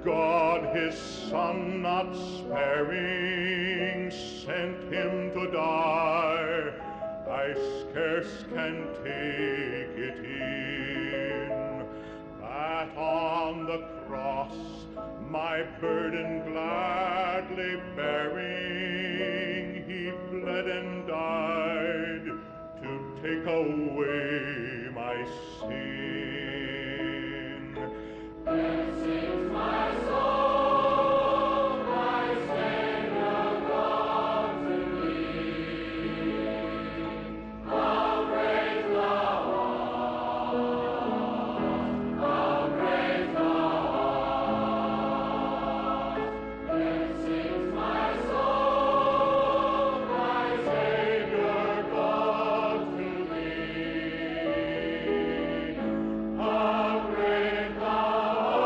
God his Son not sparing sent him to die. I scarce can take it in, that on the cross my burden gladly bearing, he bled and died to take away my sin. Then sings my soul, my Savior God to thee. How great thou art, how great thou art. Then sings my soul, my Savior God to thee. How great thou art.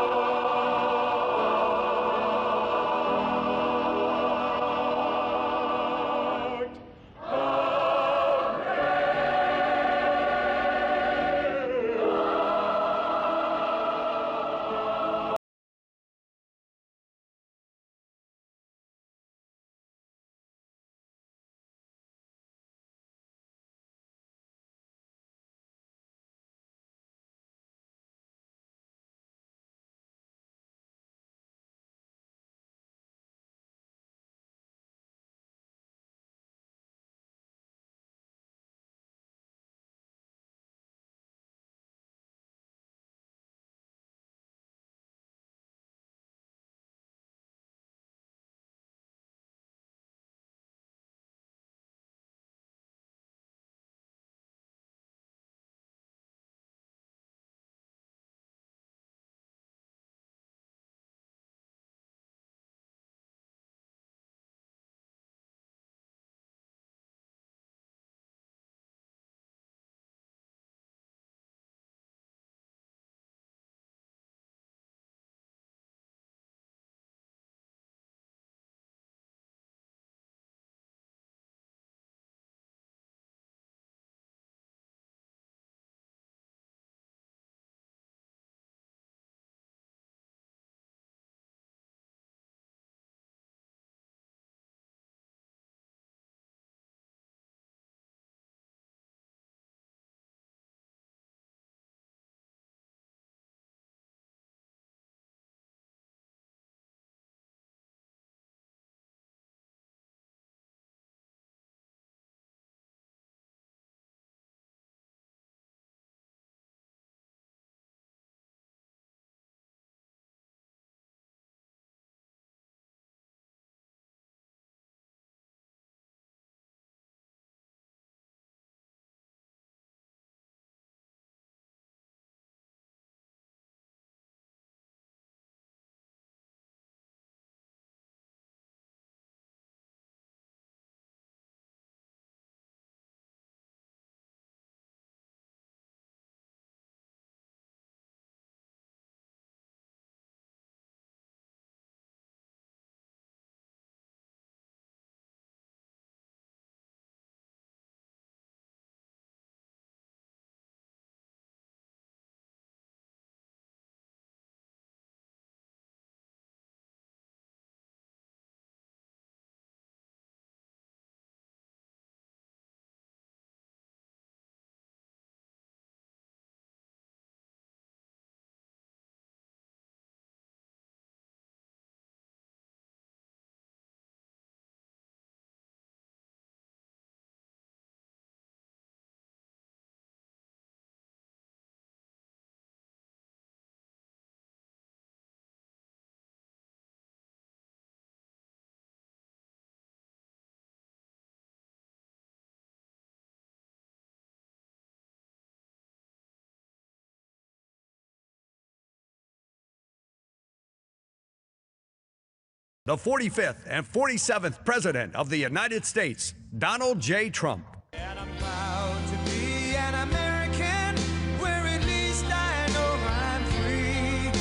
The 45th and 47th President of the United States, Donald J. Trump. And I'm proud to be an American, where at least I know I'm free.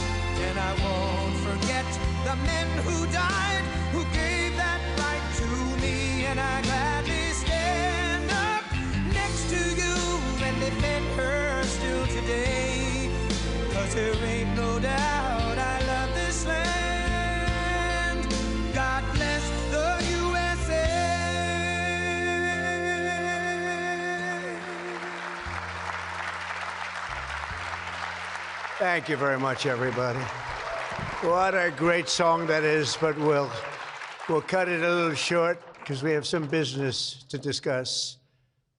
And I won't forget the men who died, who gave that right to me. And I gladly stand up next to you and defend her still today. 'Cause there ain't no doubt I love this land. Thank you very much, everybody. What a great song that is, but we'll cut it a little short because we have some business to discuss.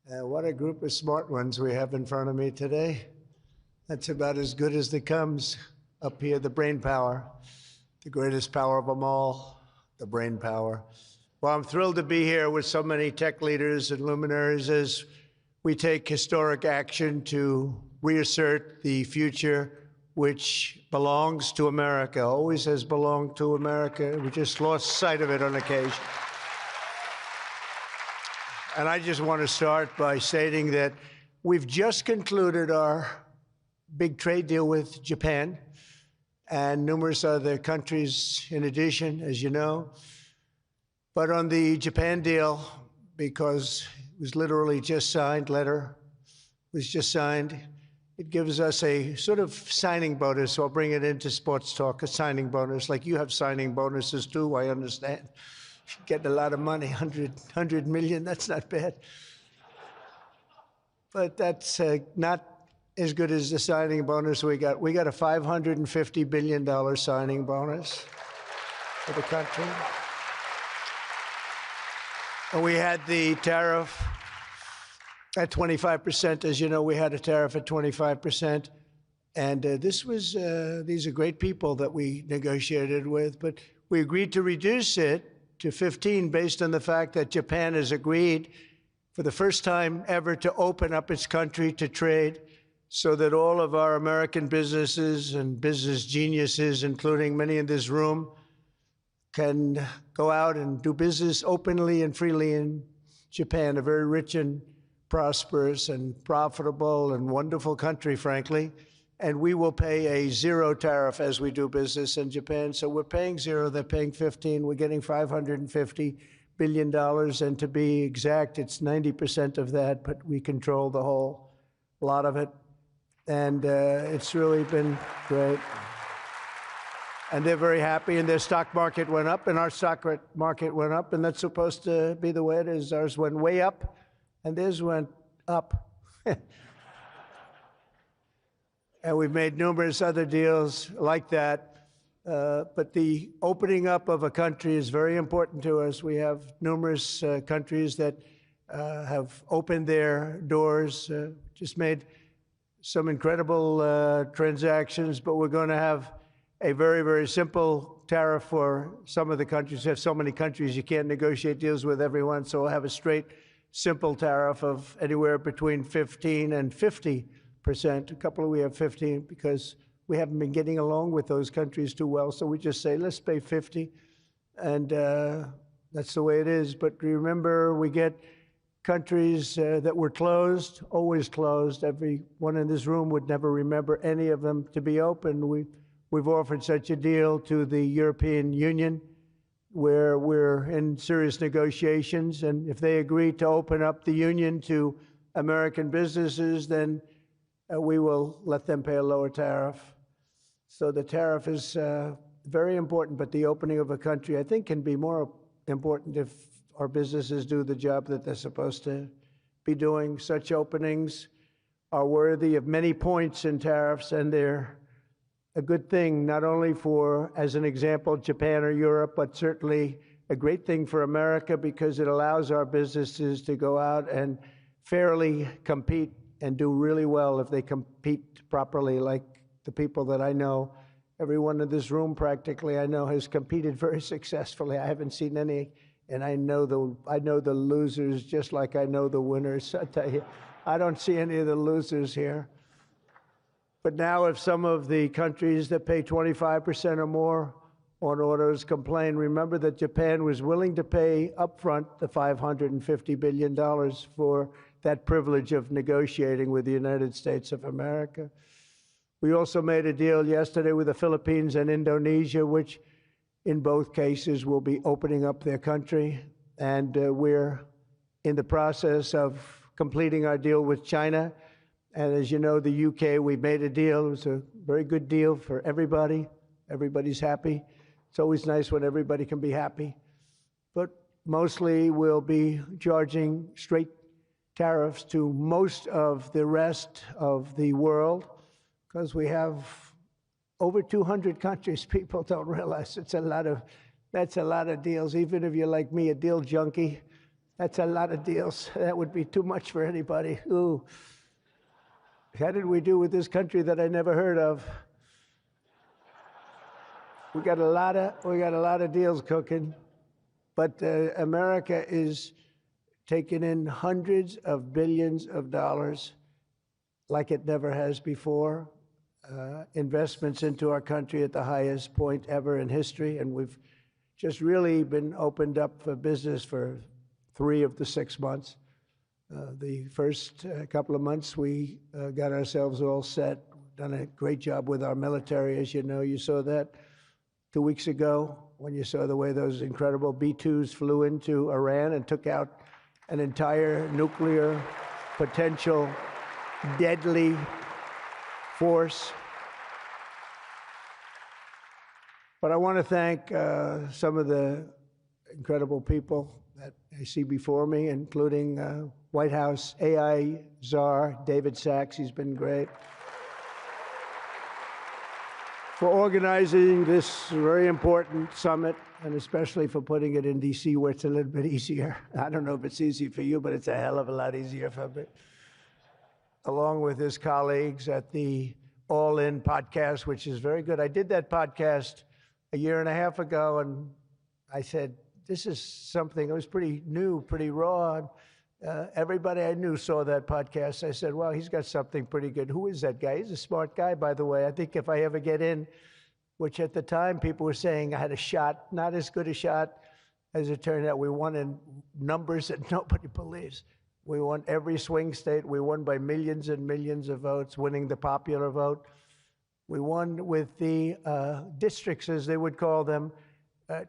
What a group of smart ones we have in front of me today. That's about as good as it comes. Up here, the brain power, the greatest power of them all, the brain power. Well, I'm thrilled to be here with so many tech leaders and luminaries as we take historic action to reassert the future which belongs to America, always has belonged to America. We just lost sight of it on occasion. And I just want to start by stating that we've just concluded our big trade deal with Japan and numerous other countries in addition, as you know. But on the Japan deal, because it was literally just signed, letter was just signed, it gives us a sort of signing bonus. So I'll bring it into sports talk, a signing bonus. Like you have signing bonuses too, I understand. Getting a lot of money, 100 million, that's not bad. But that's not as good as the signing bonus we got. We got a $550 billion signing bonus for the country. And we had the tariff at 25%. As you know, we had a tariff at 25%. And these are great people that we negotiated with, but we agreed to reduce it to 15 based on the fact that Japan has agreed for the first time ever to open up its country to trade so that all of our American businesses and business geniuses, including many in this room, can go out and do business openly and freely in Japan, a very rich and prosperous and profitable and wonderful country, frankly. And we will pay a zero tariff as we do business in Japan. So we're paying zero, they're paying 15. We're getting $550 billion. And to be exact, it's 90% of that, but we control the whole lot of it. And it's really been great. And they're very happy, and their stock market went up, and our stock market went up, and that's supposed to be the way it is. Ours went way up, and theirs went up. And we've made numerous other deals like that. But the opening up of a country is very important to us. We have numerous countries that have opened their doors, just made some incredible transactions, but we're going to have a very, very simple tariff for some of the countries. We have so many countries, you can't negotiate deals with everyone, so we'll have a straight, simple tariff of anywhere between 15 and 50%. A couple we have 15 because we haven't been getting along with those countries too well, so we just say, let's pay 50, and that's the way it is. But remember, we get countries that were closed, always closed. Everyone in this room would never remember any of them to be open. We've offered such a deal to the European Union where we're in serious negotiations, and if they agree to open up the union to American businesses, then we will let them pay a lower tariff. So the tariff is very important, but the opening of a country, I think, can be more important if our businesses do the job that they're supposed to be doing. Such openings are worthy of many points in tariffs, and they're a good thing, not only for, as an example, Japan or Europe, but certainly a great thing for America because it allows our businesses to go out and fairly compete and do really well if they compete properly, like the people that I know. Everyone in this room practically I know has competed very successfully. I haven't seen any, and I know the losers just like I know the winners. I tell you, I don't see any of the losers here. But now if some of the countries that pay 25% or more on autos complain, remember that Japan was willing to pay upfront the $550 billion for that privilege of negotiating with the United States of America. We also made a deal yesterday with the Philippines and Indonesia, which in both cases will be opening up their country. And we're in the process of completing our deal with China. And as you know, the UK, we made a deal. It was a very good deal for everybody. Everybody's happy. It's always nice when everybody can be happy. But mostly we'll be charging straight tariffs to most of the rest of the world because we have over 200 countries. People don't realize that's a lot of deals. Even if you're like me, a deal junkie, that's a lot of deals. That would be too much for anybody. Ooh. How did we do with this country that I never heard of? We got a lot of deals cooking, but America is taking in hundreds of billions of dollars like it never has before. Investments into our country at the highest point ever in history, and we've just really been opened up for business for 3 of the 6 months. The first couple of months, we got ourselves all set, done a great job with our military. As you know, you saw that 2 weeks ago when you saw the way those incredible B-2s flew into Iran and took out an entire nuclear potential deadly force. But I want to thank some of the incredible people that I see before me, including White House AI czar David Sachs. He's been great for organizing this very important summit, and especially for putting it in D.C., where it's a little bit easier. I don't know if it's easy for you, but it's a hell of a lot easier for me. Along with his colleagues at the All In podcast, which is very good. I did that podcast a year and a half ago, and I said, this is something, it was pretty new, pretty raw. Everybody I knew saw that podcast. I said, well, he's got something pretty good. Who is that guy? He's a smart guy, by the way. I think if I ever get in, which at the time people were saying I had a shot, not as good a shot as it turned out. We won in numbers that nobody believes. We won every swing state. We won by millions and millions of votes, winning the popular vote. We won with the districts, as they would call them,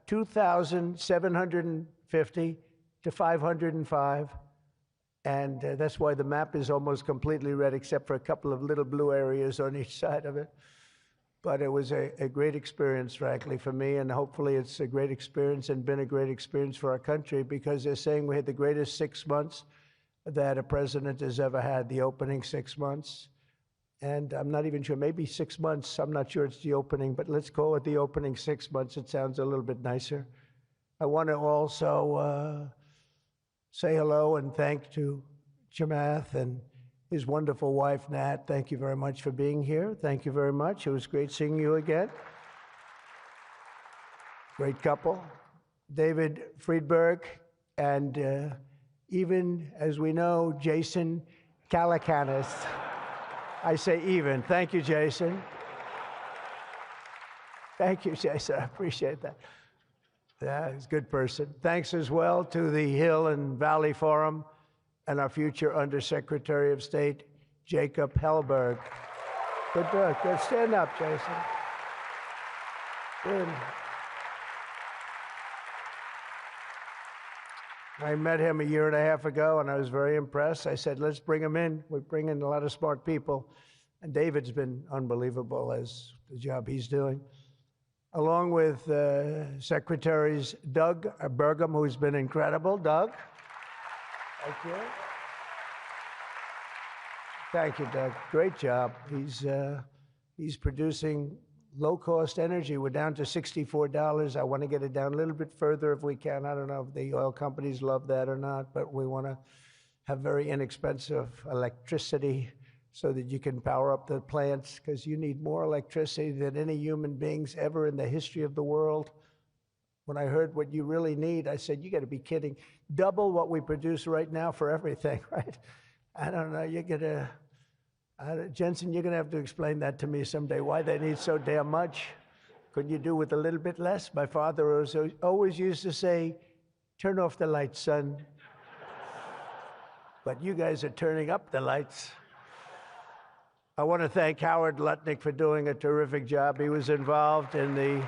2,750 to 505. And that's why the map is almost completely red, except for a couple of little blue areas on each side of it. But it was a great experience, frankly, for me, and hopefully it's a great experience and been a great experience for our country, because they're saying we had the greatest 6 months that a president has ever had, the opening 6 months. And I'm not even sure, maybe 6 months, I'm not sure it's the opening, but let's call it the opening 6 months. It sounds a little bit nicer. I want to also say hello and thank to Chamath and his wonderful wife, Nat. Thank you very much for being here. Thank you very much. It was great seeing you again. Great couple. David Friedberg and even, as we know, Jason Calacanis. I say even. Thank you, Jason. Thank you, Jason. I appreciate that. Yeah, he's a good person. Thanks as well to the Hill and Valley Forum and our future Undersecretary of State, Jacob Hellberg. Good work. Good. Stand up, Jason. Good. I met him a year and a half ago, and I was very impressed. I said, let's bring him in. We bring in a lot of smart people. And David's been unbelievable as the job he's doing. Along with Secretaries Doug Burgum, who's been incredible. Doug? Thank you. Thank you, Doug. Great job. He's producing low-cost energy. We're down to $64. I want to get it down a little bit further if we can. I don't know if the oil companies love that or not, but we want to have very inexpensive electricity so that you can power up the plants, because you need more electricity than any human beings ever in the history of the world. When I heard what you really need, I said, you got to be kidding. Double what we produce right now for everything, right? I don't know. Jensen, you're going to have to explain that to me someday, why they need so damn much. Couldn't you do with a little bit less? My father always used to say, turn off the lights, son. But you guys are turning up the lights. I want to thank Howard Lutnick for doing a terrific job. He was involved in the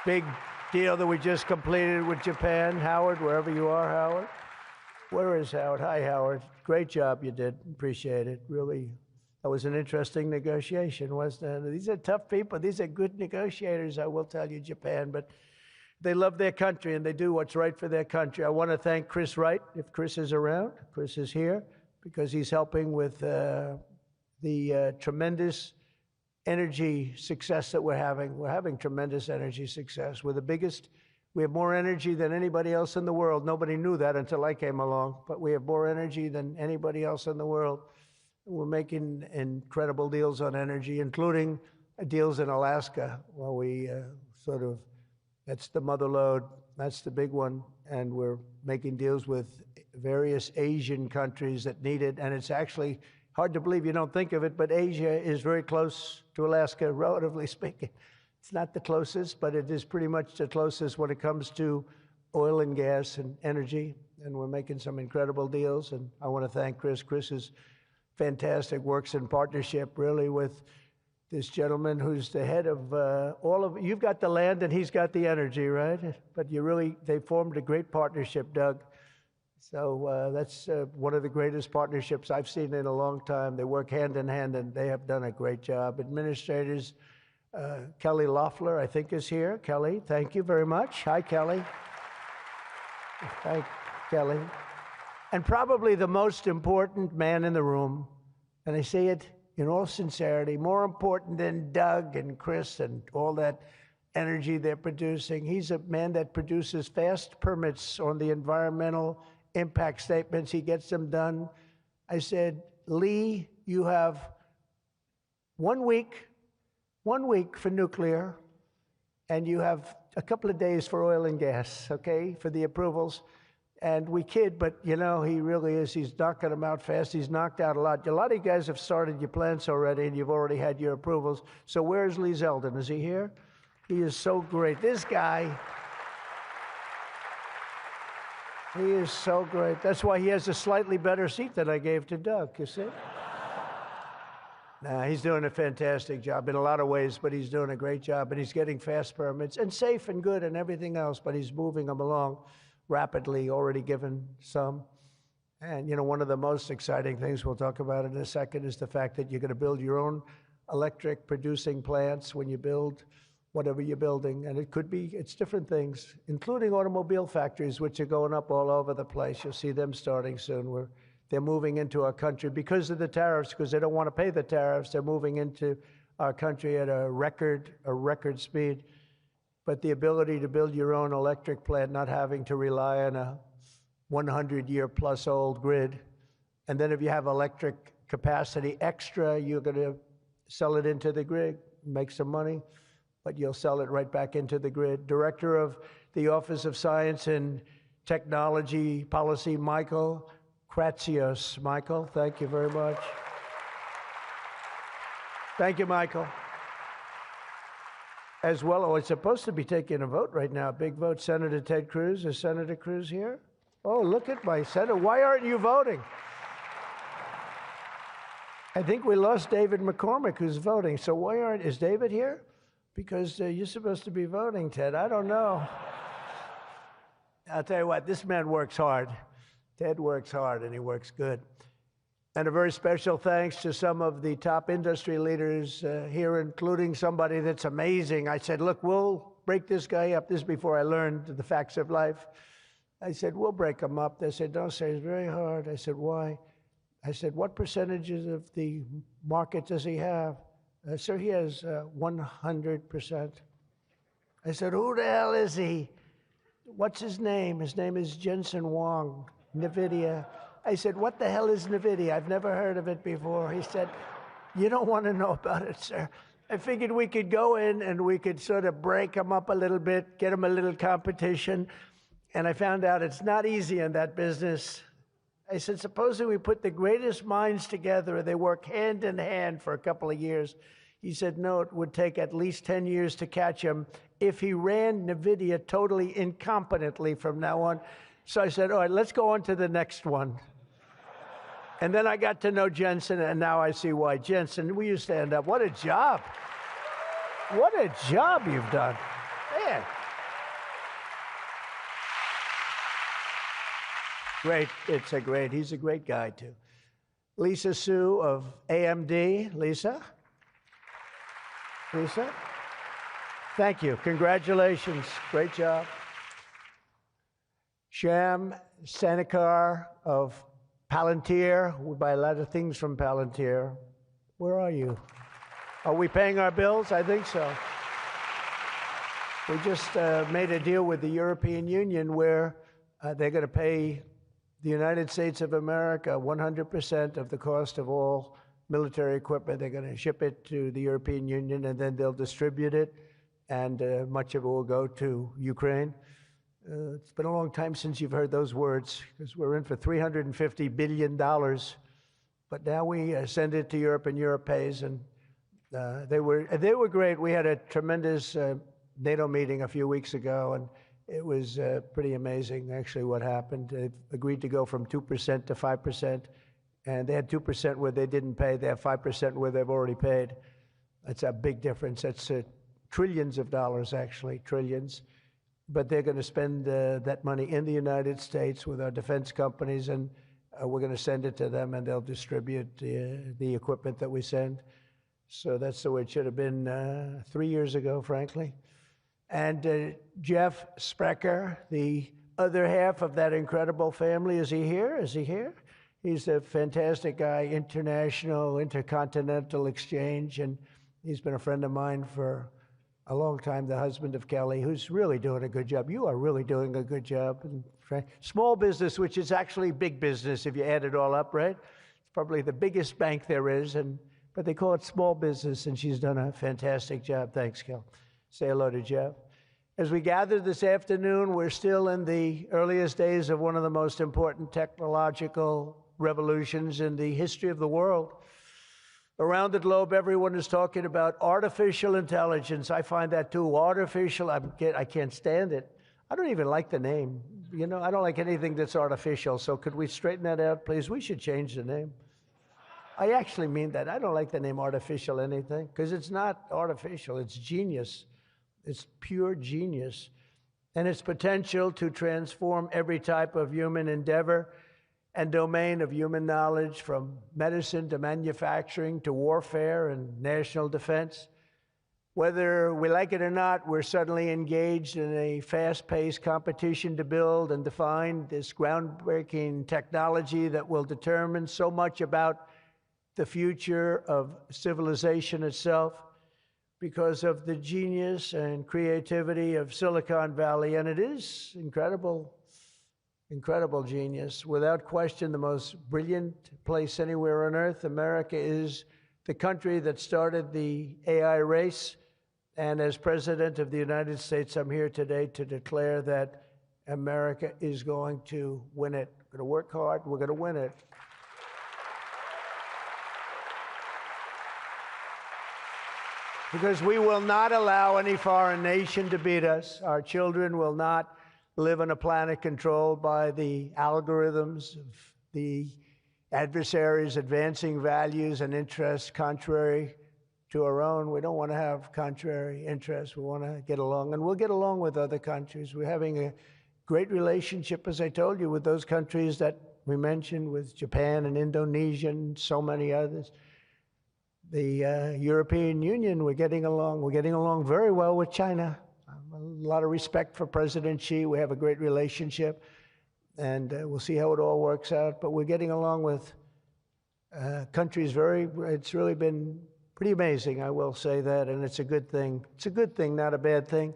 big deal that we just completed with Japan. Howard, wherever you are, Howard. Where is Howard? Hi, Howard. Great job you did. Appreciate it. Really, that was an interesting negotiation, wasn't it? These are tough people. These are good negotiators, I will tell you, Japan. But they love their country, and they do what's right for their country. I want to thank Chris Wright, if Chris is around. Chris is here because he's helping with the tremendous energy success that we're having. We're having tremendous energy success. We're the biggest. We have more energy than anybody else in the world. Nobody knew that until I came along, but we have more energy than anybody else in the world. We're making incredible deals on energy, including deals in Alaska. Well, we that's the mother lode, that's the big one, and we're making deals with various Asian countries that need it, and it's actually hard to believe, you don't think of it, but Asia is very close to Alaska, relatively speaking. It's not the closest, but it is pretty much the closest when it comes to oil and gas and energy, and we're making some incredible deals, and I want to thank Chris. Chris is fantastic, works in partnership really with this gentleman who's the head of all of, you've got the land and he's got the energy, right? But they formed a great partnership, Doug. So that's one of the greatest partnerships I've seen in a long time. They work hand in hand, and they have done a great job. Administrators, Kelly Loeffler, I think, is here. Kelly, thank you very much. Hi, Kelly. Thank Kelly. And probably the most important man in the room, and I say it in all sincerity, more important than Doug and Chris and all that energy they're producing. He's a man that produces fast permits on the environmental impact statements. He gets them done. I said, Lee, you have 1 week for nuclear, and you have a couple of days for oil and gas, okay, for the approvals. And we kid, but you know, he really is. He's knocking them out fast. He's knocked out a lot. A lot of you guys have started your plants already, and you've already had your approvals. So where's Lee Zeldin? Is he here? He is so great. This guy, he is so great. That's why he has a slightly better seat than I gave to Doug, you see? Nah, he's doing a fantastic job in a lot of ways, but he's doing a great job, and he's getting fast permits, and safe and good and everything else, but he's moving them along rapidly, already given some. And, you know, one of the most exciting things we'll talk about in a second is the fact that you're going to build your own electric producing plants when you build whatever you're building. And it could be, it's different things, including automobile factories, which are going up all over the place. You'll see them starting soon. They're moving into our country because of the tariffs, because they don't want to pay the tariffs. They're moving into our country at a record speed. But the ability to build your own electric plant, not having to rely on a 100-year-plus old grid. And then if you have electric capacity extra, you're going to sell it into the grid, make some money, but you'll sell it right back into the grid. Director of the Office of Science and Technology Policy, Michael Kratsios. Michael, thank you very much. Thank you, Michael. As well, it's supposed to be taking a vote right now, a big vote. Senator Ted Cruz. Is Senator Cruz here? Oh, look at my senator. Why aren't you voting? I think we lost David McCormick, who's voting. So why is David here? Because you're supposed to be voting, Ted. I don't know. I'll tell you what, this man works hard. Ted works hard, and he works good. And a very special thanks to some of the top industry leaders here, including somebody that's amazing. I said, look, we'll break this guy up. This is before I learned the facts of life. I said, we'll break him up. They said, don't say, it's very hard. I said, why? I said, what percentages of the market does he have? Sir, he has 100%. I said, who the hell is he? What's his name? His name is Jensen Huang, NVIDIA. I said, what the hell is NVIDIA? I've never heard of it before. He said, you don't want to know about it, sir. I figured we could go in and we could sort of break them up a little bit, get them a little competition. And I found out it's not easy in that business. I said, supposing we put the greatest minds together and they work hand in hand for a couple of years. He said, no, it would take at least 10 years to catch him if he ran NVIDIA totally incompetently from now on. So I said, all right, let's go on to the next one. And then I got to know Jensen, and now I see why. Jensen, will you stand up? What a job. What a job you've done. Man. Great. He's a great guy, too. Lisa Su of AMD. Lisa? Lisa? Thank you. Congratulations. Great job. Sham Sanikar of Palantir. We buy a lot of things from Palantir. Where are you? Are we paying our bills? I think so. We just made a deal with the European Union where they're going to pay the United States of America 100% of the cost of all military equipment. They're going to ship it to the European Union, and then they'll distribute it, and much of it will go to Ukraine. It's been a long time since you've heard those words, because we're in for $350 billion. But now we send it to Europe, and Europe pays, and they were great. We had a tremendous NATO meeting a few weeks ago, and it was pretty amazing, actually, what happened. They agreed to go from 2% to 5%, and they had 2% where they didn't pay. They have 5% where they've already paid. That's a big difference. That's trillions of dollars, actually, trillions. But they're going to spend that money in the United States with our defense companies, and we're going to send it to them, and they'll distribute the equipment that we send. So that's the way it should have been 3 years ago, frankly. And Jeff Sprecher, the other half of that incredible family, is he here? Is he here? He's a fantastic guy, international, intercontinental exchange, and he's been a friend of mine for a long time, the husband of Kelly, who's really doing a good job. You are really doing a good job. Small business, which is actually big business if you add it all up, right? It's probably the biggest bank there is, but they call it small business, and she's done a fantastic job. Thanks, Kel. Say hello to Jeff. As we gather this afternoon, we're still in the earliest days of one of the most important technological revolutions in the history of the world. Around the globe, everyone is talking about artificial intelligence. I find that too. Artificial, I can't stand it. I don't even like the name. You know, I don't like anything that's artificial. So could we straighten that out, please? We should change the name. I actually mean that. I don't like the name artificial anything, because it's not artificial. It's genius. It's pure genius. And its potential to transform every type of human endeavor and domain of human knowledge, from medicine to manufacturing to warfare and national defense. Whether we like it or not, we're suddenly engaged in a fast-paced competition to build and define this groundbreaking technology that will determine so much about the future of civilization itself, because of the genius and creativity of Silicon Valley. And it is incredible, incredible genius. Without question, the most brilliant place anywhere on earth. America is the country that started the AI race. And as President of the United States, I'm here today to declare that America is going to win it. We're going to work hard. We're going to win it. Because we will not allow any foreign nation to beat us. Our children will not live on a planet controlled by the algorithms of the adversaries advancing values and interests contrary to our own. We don't want to have contrary interests. We want to get along, and we'll get along with other countries. We're having a great relationship, as I told you, with those countries that we mentioned, with Japan and Indonesia and so many others. The European Union, we're getting along. We're getting along very well with China. A lot of respect for President Xi. We have a great relationship, and we'll see how it all works out. But we're getting along with countries it's really been pretty amazing, I will say that, and it's a good thing. It's a good thing, not a bad thing.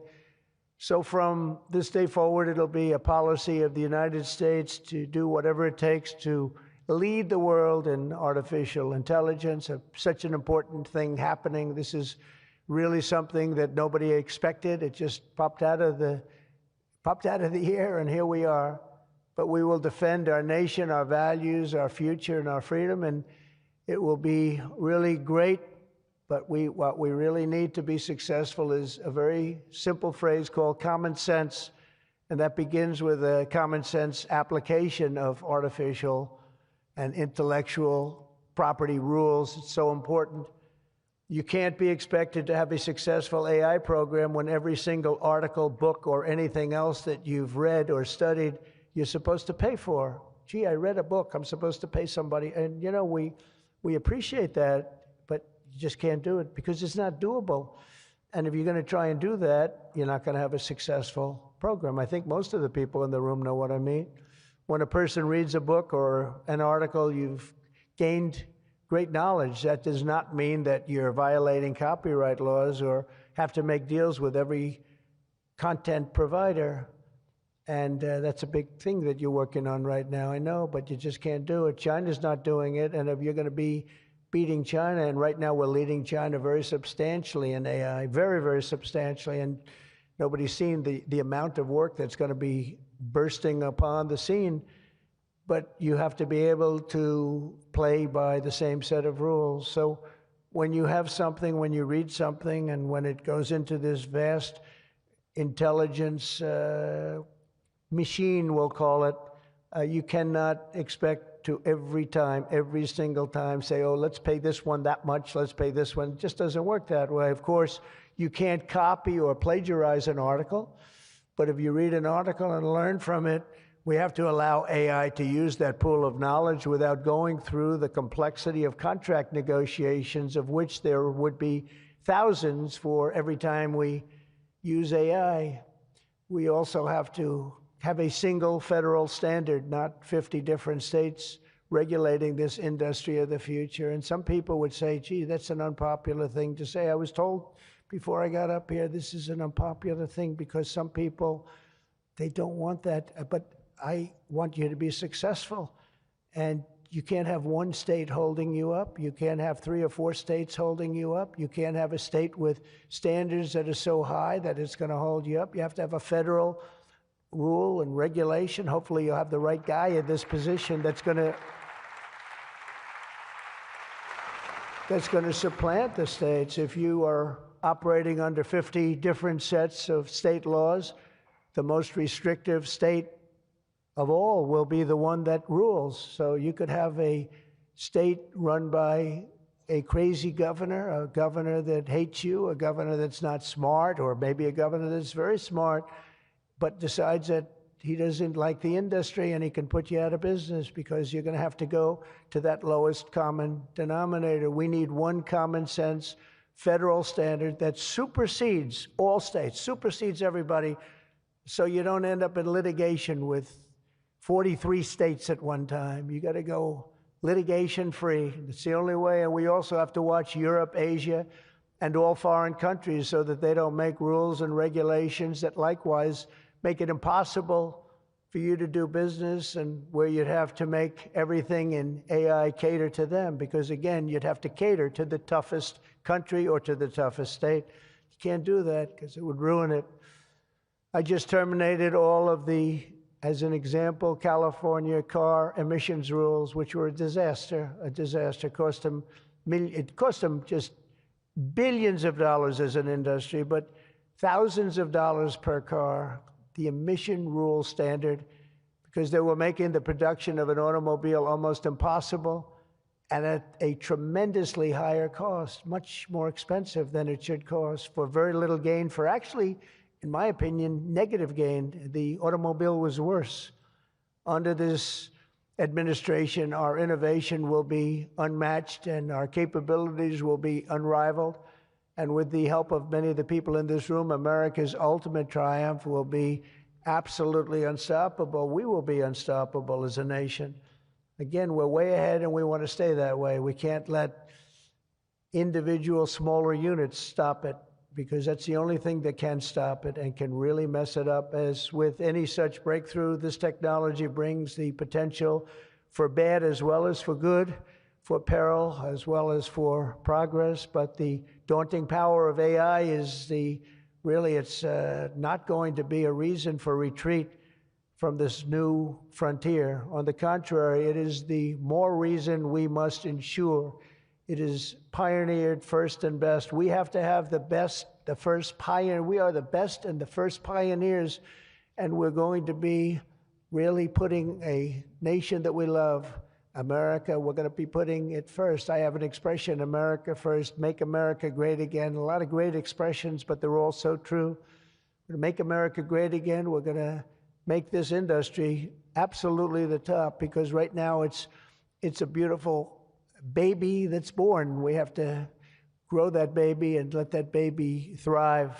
So from this day forward, it'll be a policy of the United States to do whatever it takes to lead the world in artificial intelligence, such an important thing happening. This is really something that nobody expected. It just popped out of the air, and here we are. But we will defend our nation, our values, our future, and our freedom, and it will be really great. But what we really need to be successful is a very simple phrase called common sense, and that begins with a common sense application of artificial and intellectual property rules. It's so important. You can't be expected to have a successful AI program when every single article, book, or anything else that you've read or studied, you're supposed to pay for. Gee, I read a book, I'm supposed to pay somebody. And you know, we appreciate that, but you just can't do it because it's not doable. And if you're going to try and do that, you're not going to have a successful program. I think most of the people in the room know what I mean. When a person reads a book or an article, you've gained great knowledge. That does not mean that you're violating copyright laws or have to make deals with every content provider. And that's a big thing that you're working on right now, I know, but you just can't do it. China's not doing it, and if you're going to be beating China, and right now we're leading China very substantially in AI, very, very substantially, and nobody's seen the amount of work that's going to be bursting upon the scene, but you have to be able to play by the same set of rules. So when you have something, when you read something, and when it goes into this vast intelligence machine, we'll call it, you cannot expect to every single time say, oh, let's pay this one that much, let's pay this one. It just doesn't work that way. Of course, you can't copy or plagiarize an article, but if you read an article and learn from it, we have to allow AI to use that pool of knowledge without going through the complexity of contract negotiations, of which there would be thousands for every time we use AI. We also have to have a single federal standard, not 50 different states regulating this industry of the future. And some people would say, gee, that's an unpopular thing to say. I was told before I got up here, this is an unpopular thing because some people, they don't want that. But I want you to be successful. And you can't have one state holding you up. You can't have 3 or 4 states holding you up. You can't have a state with standards that are so high that it's going to hold you up. You have to have a federal rule and regulation. Hopefully you'll have the right guy in this position that's going to supplant the states. If you are operating under 50 different sets of state laws, the most restrictive state of all will be the one that rules. So you could have a state run by a crazy governor, a governor that hates you, a governor that's not smart, or maybe a governor that's very smart, but decides that he doesn't like the industry and he can put you out of business because you're going to have to go to that lowest common denominator. We need one common sense federal standard that supersedes all states, supersedes everybody, so you don't end up in litigation with 43 states at one time. You got to go litigation free. It's the only way. And we also have to watch Europe, Asia, and all foreign countries so that they don't make rules and regulations that likewise make it impossible for you to do business, and where you'd have to make everything in AI cater to them, because again, you'd have to cater to the toughest country or to the toughest state. You can't do that because it would ruin it. I just terminated all of the, as an example, California car emissions rules, which were a disaster. It cost them just billions of dollars as an industry, but thousands of dollars per car. The emission rule standard, because they were making the production of an automobile almost impossible and at a tremendously higher cost, much more expensive than it should cost, for very little gain, for actually, in my opinion, negative gain. The automobile was worse. Under this administration, our innovation will be unmatched and our capabilities will be unrivaled. And with the help of many of the people in this room, America's ultimate triumph will be absolutely unstoppable. We will be unstoppable as a nation. Again, we're way ahead and we want to stay that way. We can't let individual smaller units stop it, because that's the only thing that can stop it and can really mess it up. As with any such breakthrough, this technology brings the potential for bad as well as for good, for peril as well as for progress. But the daunting power of AI is it's not going to be a reason for retreat from this new frontier. On the contrary, it is the more reason we must ensure it is pioneered first and best. We have to have the best, the first pioneer. We are the best and the first pioneers, and we're going to be really putting a nation that we love, America, we're going to be putting it first. I have an expression, America first, make America great again. A lot of great expressions, but they're all so true. We're going to make America great again. We're going to make this industry absolutely the top, because right now it's a beautiful baby that's born. We have to grow that baby and let that baby thrive.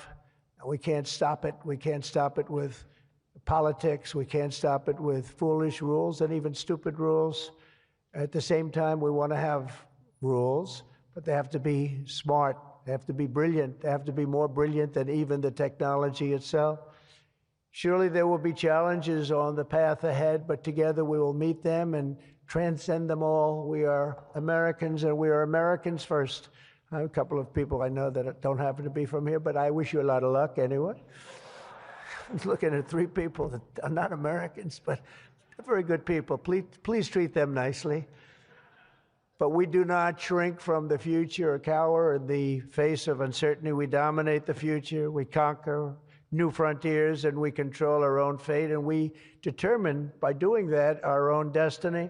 We can't stop it. We can't stop it with politics. We can't stop it with foolish rules and even stupid rules. At the same time, we want to have rules, but they have to be smart. They have to be brilliant. They have to be more brilliant than even the technology itself. Surely there will be challenges on the path ahead, but together we will meet them and transcend them all. We are Americans, and we are Americans first. I have a couple of people I know that don't happen to be from here, but I wish you a lot of luck anyway. I was looking at 3 people that are not Americans, but they're very good people. Please treat them nicely. But we do not shrink from the future or cower in the face of uncertainty. We dominate the future. We conquer new frontiers, and we control our own fate. And we determine, by doing that, our own destiny.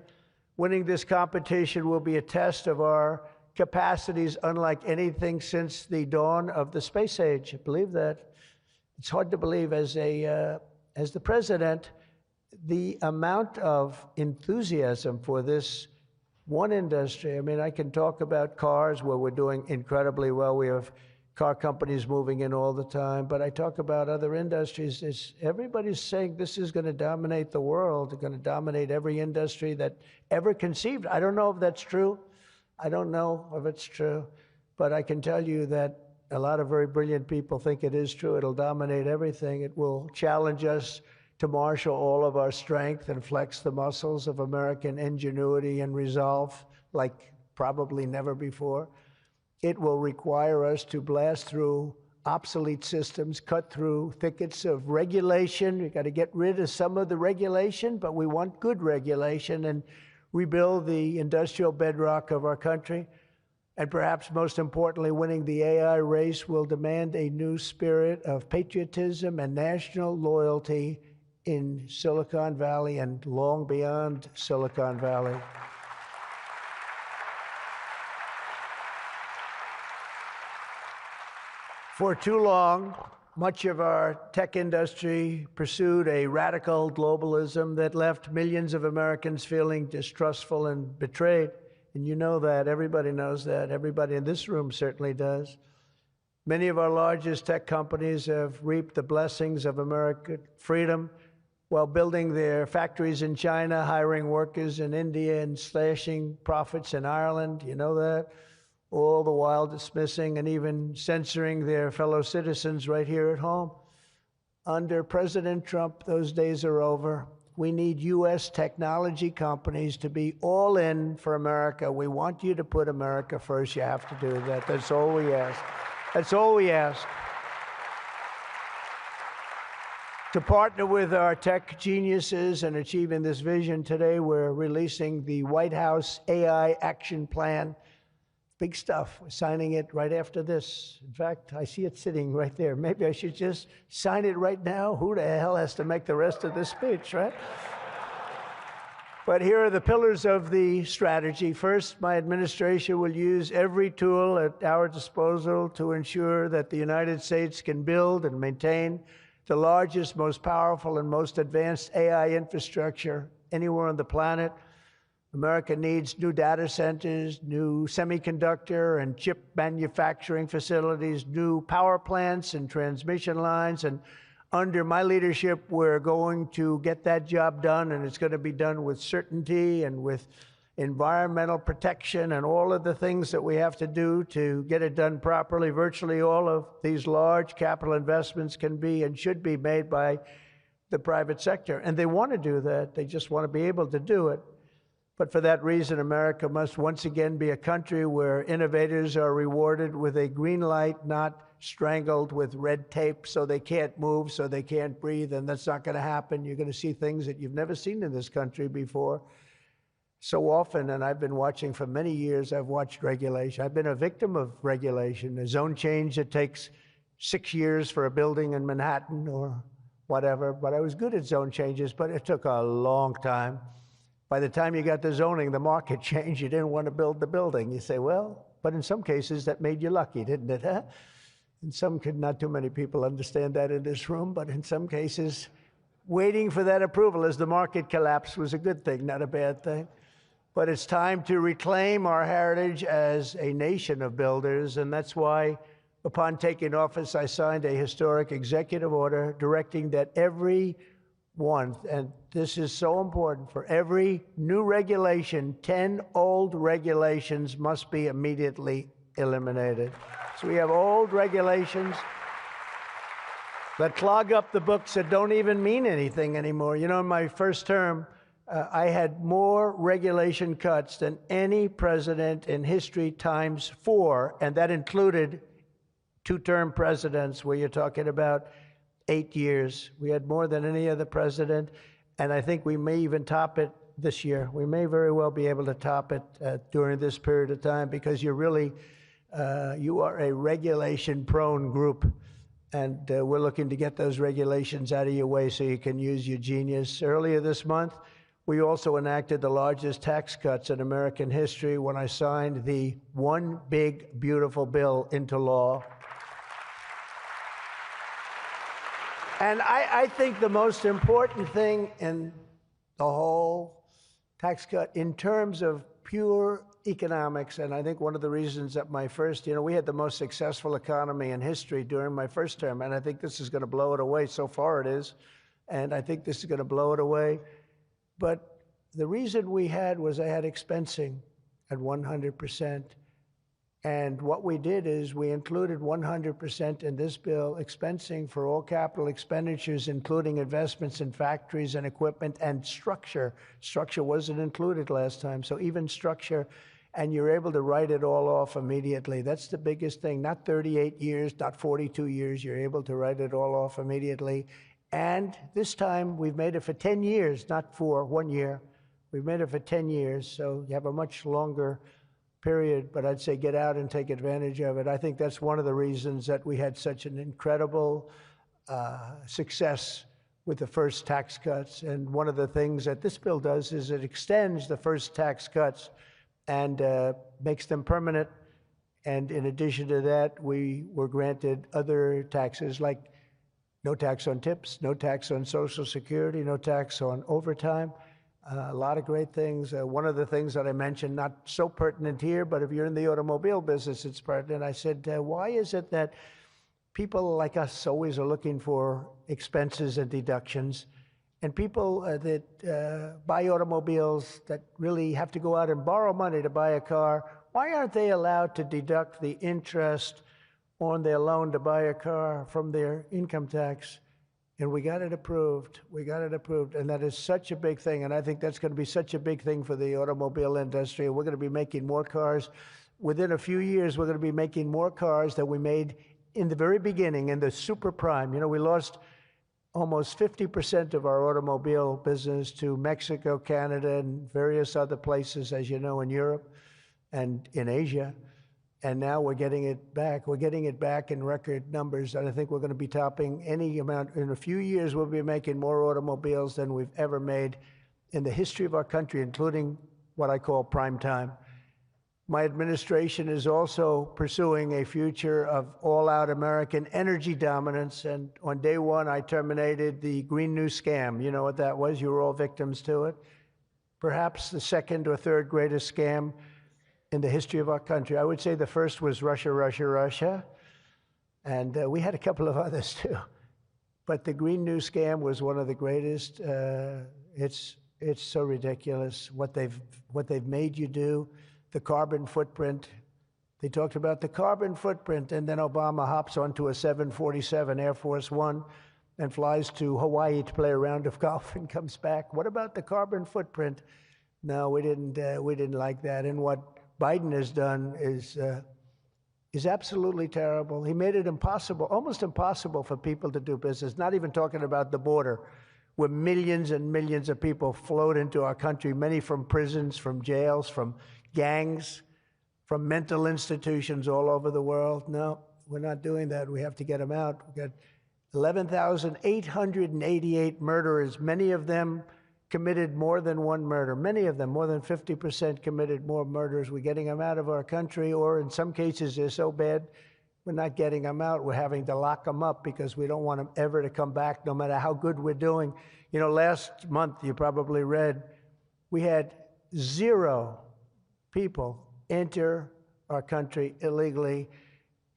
Winning this competition will be a test of our capacities unlike anything since the dawn of the space age. I believe that. It's hard to believe as the president, the amount of enthusiasm for this one industry. I mean, I can talk about cars where we're doing incredibly well. We have car companies moving in all the time. But I talk about other industries. Everybody's saying this is going to dominate the world. It's going to dominate every industry that ever conceived. I don't know if that's true. I don't know if it's true. But I can tell you that a lot of very brilliant people think it is true. It'll dominate everything. It will challenge us to marshal all of our strength and flex the muscles of American ingenuity and resolve like probably never before. It will require us to blast through obsolete systems, cut through thickets of regulation. We've got to get rid of some of the regulation, but we want good regulation and rebuild the industrial bedrock of our country. And perhaps most importantly, winning the AI race will demand a new spirit of patriotism and national loyalty in Silicon Valley and long beyond Silicon Valley. For too long, much of our tech industry pursued a radical globalism that left millions of Americans feeling distrustful and betrayed. And you know that. Everybody knows that. Everybody in this room certainly does. Many of our largest tech companies have reaped the blessings of American freedom while building their factories in China, hiring workers in India, and slashing profits in Ireland. You know that? All the while dismissing and even censoring their fellow citizens right here at home. Under President Trump, those days are over. We need U.S. technology companies to be all in for America. We want you to put America first. You have to do that. That's all we ask. That's all we ask. To partner with our tech geniuses in achieving this vision, today we're releasing the White House AI Action Plan. Big stuff. We're signing it right after this. In fact, I see it sitting right there. Maybe I should just sign it right now. Who the hell has to make the rest of this speech, right? But here are the pillars of the strategy. First, my administration will use every tool at our disposal to ensure that the United States can build and maintain the largest, most powerful, and most advanced AI infrastructure anywhere on the planet. America needs new data centers, new semiconductor and chip manufacturing facilities, new power plants and transmission lines. And under my leadership, we're going to get that job done, and it's going to be done with certainty and with environmental protection and all of the things that we have to do to get it done properly. Virtually all of these large capital investments can be and should be made by the private sector. And they want to do that. They just want to be able to do it. But for that reason, America must once again be a country where innovators are rewarded with a green light, not strangled with red tape so they can't move, so they can't breathe, and that's not going to happen. You're going to see things that you've never seen in this country before. So often, and I've been watching for many years, I've watched regulation. I've been a victim of regulation. A zone change that takes 6 years for a building in Manhattan or whatever, but I was good at zone changes, but it took a long time. By the time you got the zoning, the market changed. You didn't want to build the building. You say, well, but in some cases that made you lucky, didn't it? Huh? In some, not too many people understand that in this room, but in some cases, waiting for that approval as the market collapsed was a good thing, not a bad thing. But it's time to reclaim our heritage as a nation of builders, and that's why, upon taking office, I signed a historic executive order directing that every one, and this is so important. For every new regulation, 10 old regulations must be immediately eliminated. So we have old regulations that clog up the books that don't even mean anything anymore. You know, in my first term, I had more regulation cuts than any president in history times 4, and that included 2-term presidents where you're talking about 8 years. We had more than any other president, and I think we may even top it this year. We may very well be able to top it during this period of time, because you're really, you are a regulation-prone group, and we're looking to get those regulations out of your way so you can use your genius. Earlier this month, we also enacted the largest tax cuts in American history when I signed the One Big Beautiful Bill into law. And I think the most important thing in the whole tax cut, in terms of pure economics, and I think one of the reasons that my first, you know, we had the most successful economy in history during my first term, and I think this is going to blow it away. So far it is, and I think this is going to blow it away. But the reason we had was I had expensing at 100%. And what we did is we included 100% in this bill, expensing for all capital expenditures, including investments in factories and equipment and structure. Structure wasn't included last time, so even structure, and you're able to write it all off immediately. That's the biggest thing. Not 38 years, not 42 years. You're able to write it all off immediately. And this time, we've made it for 10 years, not for 1 year. We've made it for 10 years, so you have a much longer period, but I'd say get out and take advantage of it. I think that's one of the reasons that we had such an incredible success with the first tax cuts. And one of the things that this bill does is it extends the first tax cuts and makes them permanent. And in addition to that, we were granted other taxes, like no tax on tips, no tax on Social Security, no tax on overtime. A lot of great things. One of the things that I mentioned, not so pertinent here, but if you're in the automobile business, it's pertinent. I said, why is it that people like us always are looking for expenses and deductions, and people that buy automobiles that really have to go out and borrow money to buy a car, why aren't they allowed to deduct the interest on their loan to buy a car from their income tax? And we got it approved. We got it approved. And that is such a big thing. And I think that's going to be such a big thing for the automobile industry. We're going to be making more cars. Within a few years, we're going to be making more cars than we made in the very beginning, in the super prime. You know, we lost almost 50% of our automobile business to Mexico, Canada, and various other places, as you know, in Europe and in Asia. And now we're getting it back. We're getting it back in record numbers, and I think we're going to be topping any amount. In a few years, we'll be making more automobiles than we've ever made in the history of our country, including what I call prime time. My administration is also pursuing a future of all-out American energy dominance, and on day one, I terminated the Green New Scam. You know what that was? You were all victims to it. Perhaps the second or third greatest scam in the history of our country. I would say the first was Russia, Russia, Russia, and we had a couple of others too. But the Green New Scam was one of the greatest. It's so ridiculous what they've made you do. The carbon footprint. They talked about the carbon footprint, and then Obama hops onto a 747 Air Force One and flies to Hawaii to play a round of golf and comes back. What about the carbon footprint? No, we didn't like that. And what Biden has done is absolutely terrible. He made it impossible, almost impossible for people to do business, not even talking about the border, where millions and millions of people flowed into our country, many from prisons, from jails, from gangs, from mental institutions all over the world. No, we're not doing that. We have to get them out. We've got 11,888 murderers, many of them committed more than one murder. Many of them, more than 50%, committed more murders. We're getting them out of our country, or in some cases, they're so bad, we're not getting them out. We're having to lock them up because we don't want them ever to come back, no matter how good we're doing. You know, last month, you probably read, we had 0 people enter our country illegally,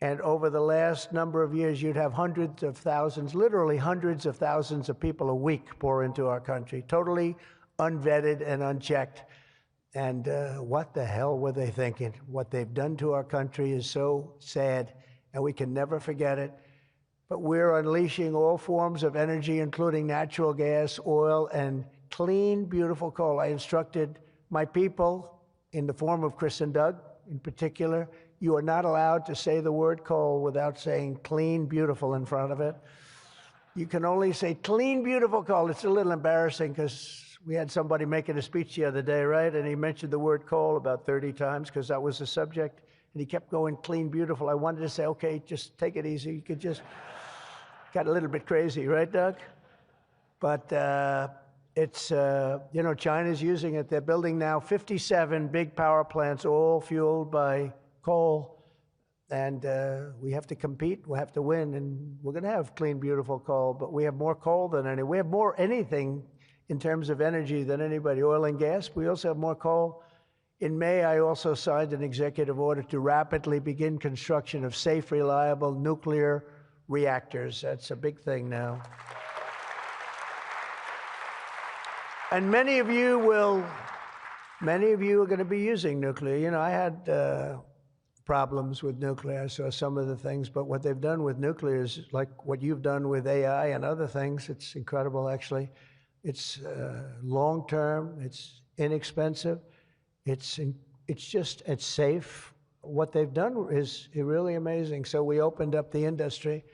And over the last number of years, you'd have hundreds of thousands, literally hundreds of thousands of people a week pour into our country, totally unvetted and unchecked. And what the hell were they thinking? What they've done to our country is so sad, and we can never forget it. But we're unleashing all forms of energy, including natural gas, oil, and clean, beautiful coal. I instructed my people, in the form of Chris and Doug in particular, you are not allowed to say the word coal without saying clean, beautiful in front of it. You can only say clean, beautiful coal. It's a little embarrassing because we had somebody making a speech the other day, right? And he mentioned the word coal about 30 times because that was the subject. And he kept going clean, beautiful. I wanted to say, okay, just take it easy. You could just, got a little bit crazy, right, Doug? But it's, you know, China's using it. They're building now 57 big power plants, all fueled by coal. And we have to compete, we have to win, and we're going to have clean, beautiful coal, but we have more coal than any. We have more anything in terms of energy than anybody. Oil and gas, we also have more coal. In May, I also signed an executive order to rapidly begin construction of safe, reliable nuclear reactors. That's a big thing now. And many of you are going to be using nuclear. You know, I had problems with nuclear. I saw some of the things, but what they've done with nuclear is like what you've done with AI and other things. It's incredible, actually. It's long-term, it's inexpensive, it's safe. What they've done is really amazing. So we opened up the industry,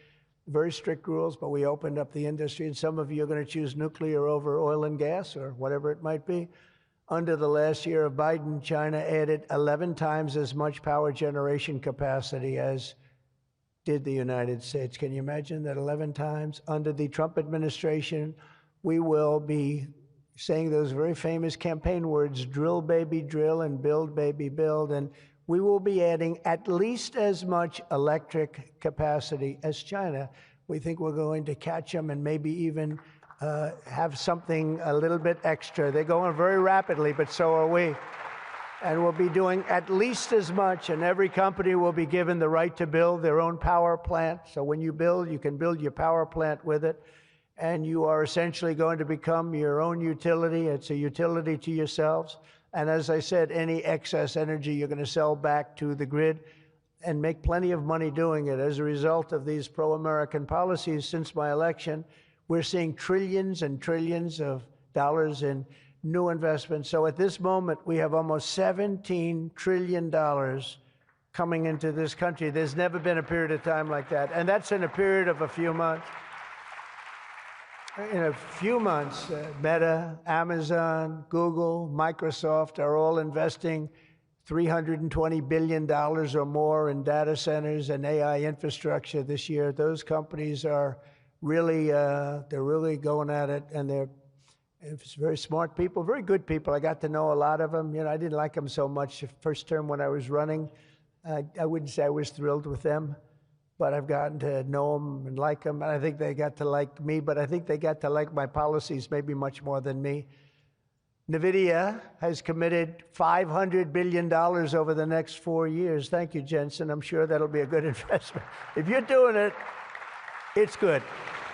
very strict rules, but we opened up the industry, and some of you are going to choose nuclear over oil and gas or whatever it might be. Under the last year of Biden, China added 11 times as much power generation capacity as did the United States. Can you imagine that 11 times? Under the Trump administration, we will be saying those very famous campaign words, drill, baby, drill, and build, baby, build. And we will be adding at least as much electric capacity as China. We think we're going to catch them and maybe even have something a little bit extra. They're going very rapidly, but so are we. And we'll be doing at least as much, and every company will be given the right to build their own power plant. So when you build, you can build your power plant with it, and you are essentially going to become your own utility. It's a utility to yourselves. And as I said, any excess energy you're going to sell back to the grid and make plenty of money doing it. As a result of these pro-American policies since my election, we're seeing trillions and trillions of dollars in new investments. So at this moment, we have almost $17 trillion coming into this country. There's never been a period of time like that. And that's in a period of a few months. In a few months, Meta, Amazon, Google, Microsoft are all investing $320 billion or more in data centers and AI infrastructure this year. Those companies are really, they're really going at it, and they're very smart people, very good people. I got to know a lot of them. You know, I didn't like them so much the first term when I was running. I wouldn't say I was thrilled with them, but I've gotten to know them and like them, and I think they got to like me, but I think they got to like my policies maybe much more than me. NVIDIA has committed $500 billion over the next 4 years. Thank you, Jensen. I'm sure that'll be a good investment. If you're doing it, it's good.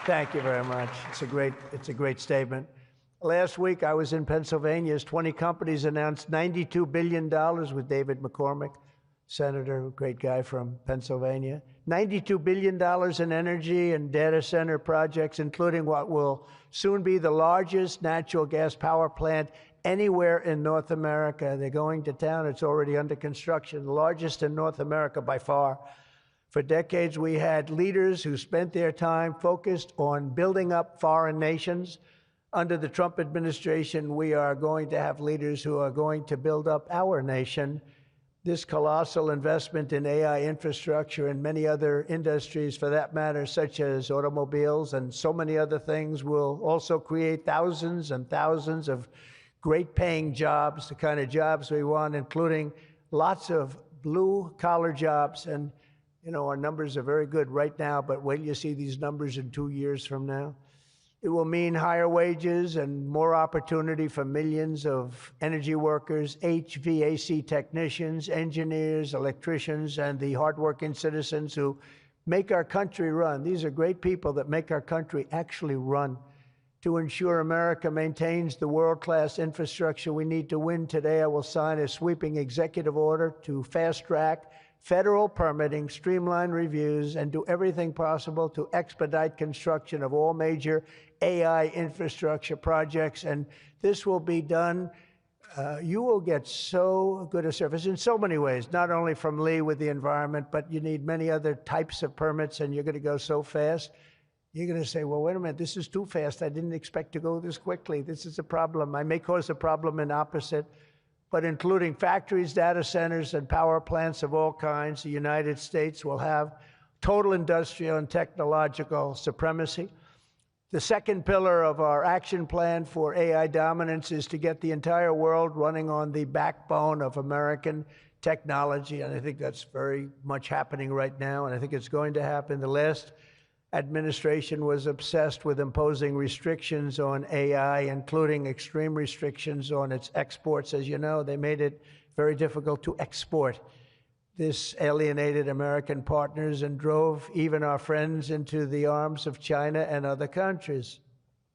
Thank you very much. It's a great statement. Last week, I was in Pennsylvania as 20 companies announced $92 billion with David McCormick, senator, great guy from Pennsylvania. $92 billion in energy and data center projects, including what will soon be the largest natural gas power plant anywhere in North America. They're going to town. It's already under construction, the largest in North America by far. For decades, we had leaders who spent their time focused on building up foreign nations. Under the Trump administration, we are going to have leaders who are going to build up our nation. This colossal investment in AI infrastructure and many other industries, for that matter, such as automobiles and so many other things, will also create thousands and thousands of great-paying jobs, the kind of jobs we want, including lots of blue-collar jobs. And you know, our numbers are very good right now, but wait till you see these numbers in 2 years from now. It will mean higher wages and more opportunity for millions of energy workers, HVAC technicians, engineers, electricians, and the hardworking citizens who make our country run. These are great people that make our country actually run. To ensure America maintains the world-class infrastructure we need to win today, I will sign a sweeping executive order to fast-track federal permitting, streamline reviews, and do everything possible to expedite construction of all major AI infrastructure projects. And this will be done. You will get so good a service in so many ways, not only from Lee with the environment, but you need many other types of permits, and you're going to go so fast. You're going to say, well, wait a minute, this is too fast. I didn't expect to go this quickly. This is a problem. I may cause a problem in opposite, but including factories, data centers, and power plants of all kinds, the United States will have total industrial and technological supremacy. The second pillar of our action plan for AI dominance is to get the entire world running on the backbone of American technology, and I think that's very much happening right now, and I think it's going to happen. The last administration was obsessed with imposing restrictions on AI, including extreme restrictions on its exports. As you know, they made it very difficult to export. This alienated American partners and drove even our friends into the arms of China and other countries.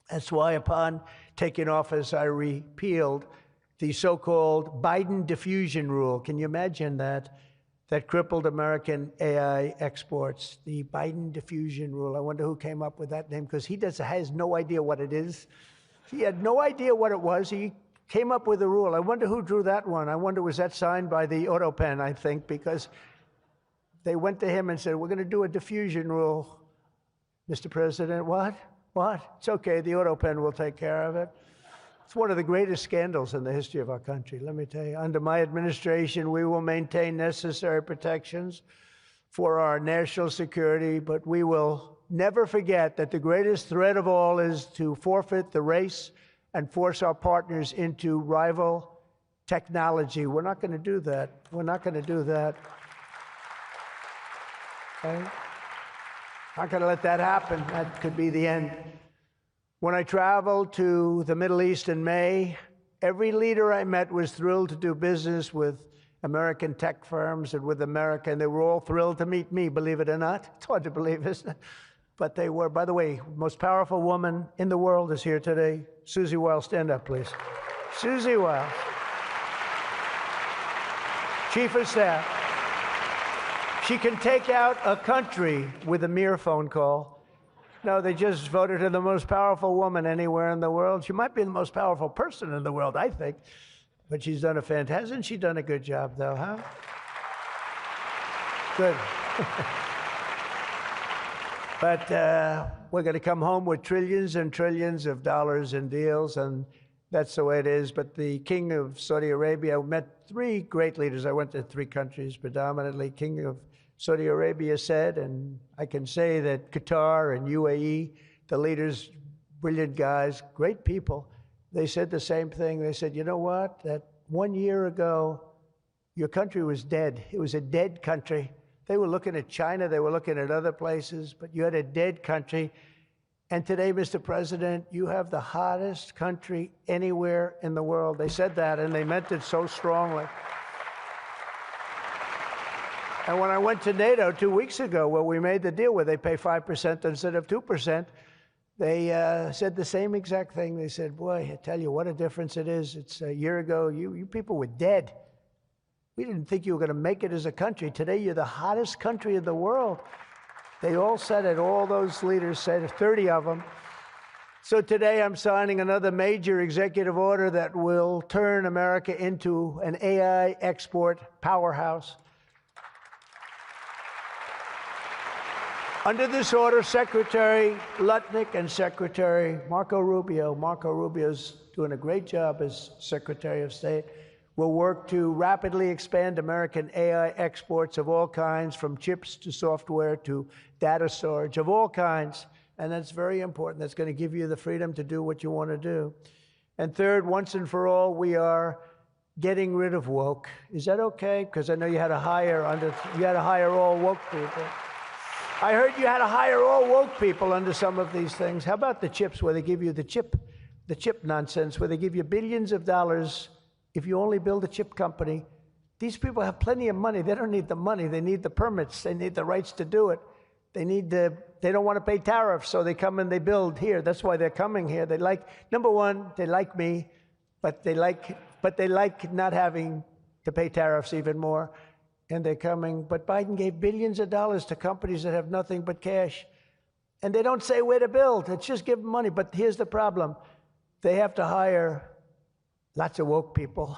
That's why upon taking office, I repealed the so-called Biden diffusion rule. Can you imagine that? That crippled American AI exports, the Biden diffusion rule. I wonder who came up with that name, because he has no idea what it is. He had no idea what it was. He came up with a rule. I wonder who drew that one. I wonder, was that signed by the AutoPen, I think, because they went to him and said, we're going to do a diffusion rule. Mr. President, what? What? It's okay, the AutoPen will take care of it. It's one of the greatest scandals in the history of our country, let me tell you. Under my administration, we will maintain necessary protections for our national security, but we will never forget that the greatest threat of all is to forfeit the race and force our partners into rival technology. We're not going to do that. We're not going to do that. Okay? Not going to let that happen. That could be the end. When I traveled to the Middle East in May, every leader I met was thrilled to do business with American tech firms and with America, and they were all thrilled to meet me, believe it or not. It's hard to believe, isn't it? But they were. By the way, most powerful woman in the world is here today. Susie Wiles, stand up, please. Susie Wiles, Chief of Staff. She can take out a country with a mere phone call. No, they just voted her the most powerful woman anywhere in the world. She might be the most powerful person in the world, I think. But she's done hasn't she done a good job, though, huh? Good. But we're going to come home with trillions and trillions of dollars in deals, and that's the way it is. But the King of Saudi Arabia, I met three great leaders. I went to three countries predominantly. King of Saudi Arabia said, and I can say that Qatar and UAE, the leaders, brilliant guys, great people, they said the same thing. They said, you know what, that 1 year ago, your country was dead. It was a dead country. They were looking at China, they were looking at other places, but you had a dead country. And today, Mr. President, you have the hottest country anywhere in the world. They said that, and they meant it so strongly. And when I went to NATO 2 weeks ago, where we made the deal where they pay 5% instead of 2%, they said the same exact thing. They said, boy, I tell you what a difference it is. It's a year ago, you people were dead. We didn't think you were going to make it as a country. Today, you're the hottest country in the world. They all said it. All those leaders said it, 30 of them. So today, I'm signing another major executive order that will turn America into an AI export powerhouse. Under this order, Secretary Lutnick and Secretary Marco Rubio's doing a great job as Secretary of State, will work to rapidly expand American AI exports of all kinds, from chips to software to data storage of all kinds. And that's very important. That's going to give you the freedom to do what you want to do. And third, once and for all, we are getting rid of woke. Is that okay? Because I know you had to hire all woke people. I heard you had to hire all woke people under some of these things. How about the chips, where they give you the chip nonsense, where they give you billions of dollars if you only build a chip company? These people have plenty of money. They don't need the money. They need the permits. They need the rights to do it. They don't want to pay tariffs, so they come and they build here. That's why they're coming here. They like, number one, they like me, but they like not having to pay tariffs even more. And they're coming. But Biden gave billions of dollars to companies that have nothing but cash. And they don't say where to build. It's just give them money. But here's the problem. They have to hire lots of woke people.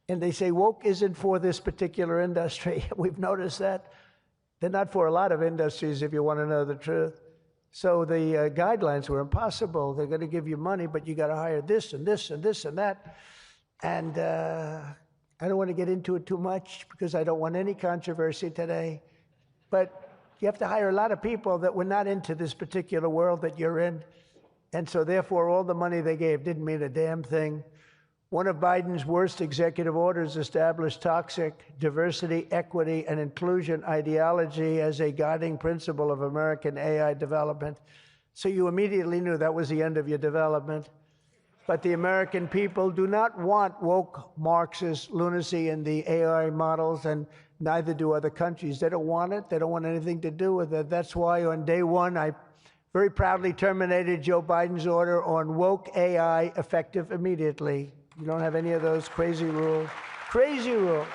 And they say woke isn't for this particular industry. We've noticed that. They're not for a lot of industries, if you want to know the truth. So the guidelines were impossible. They're going to give you money, but you got to hire this and this and this and that. And I don't want to get into it too much because I don't want any controversy today. But you have to hire a lot of people that were not into this particular world that you're in. And so therefore, all the money they gave didn't mean a damn thing. One of Biden's worst executive orders established toxic diversity, equity, and inclusion ideology as a guiding principle of American AI development. So you immediately knew that was the end of your development. But the American people do not want woke Marxist lunacy in the AI models, and neither do other countries. They don't want it. They don't want anything to do with it. That's why on day one, I very proudly terminated Joe Biden's order on woke AI effective immediately. You don't have any of those crazy rules. Crazy rule.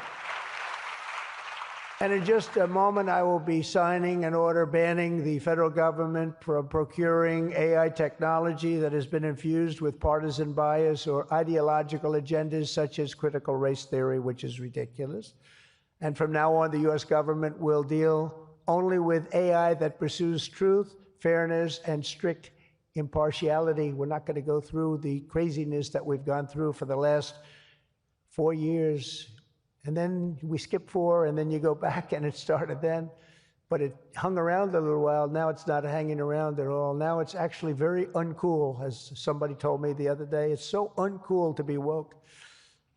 And in just a moment, I will be signing an order banning the federal government from procuring AI technology that has been infused with partisan bias or ideological agendas such as critical race theory, which is ridiculous. And from now on, the U.S. government will deal only with AI that pursues truth, fairness, and strict impartiality. We're not going to go through the craziness that we've gone through for the last 4 years. And then we skip 4, and then you go back, and it started then. But it hung around a little while. Now it's not hanging around at all. Now it's actually very uncool, as somebody told me the other day. It's so uncool to be woke.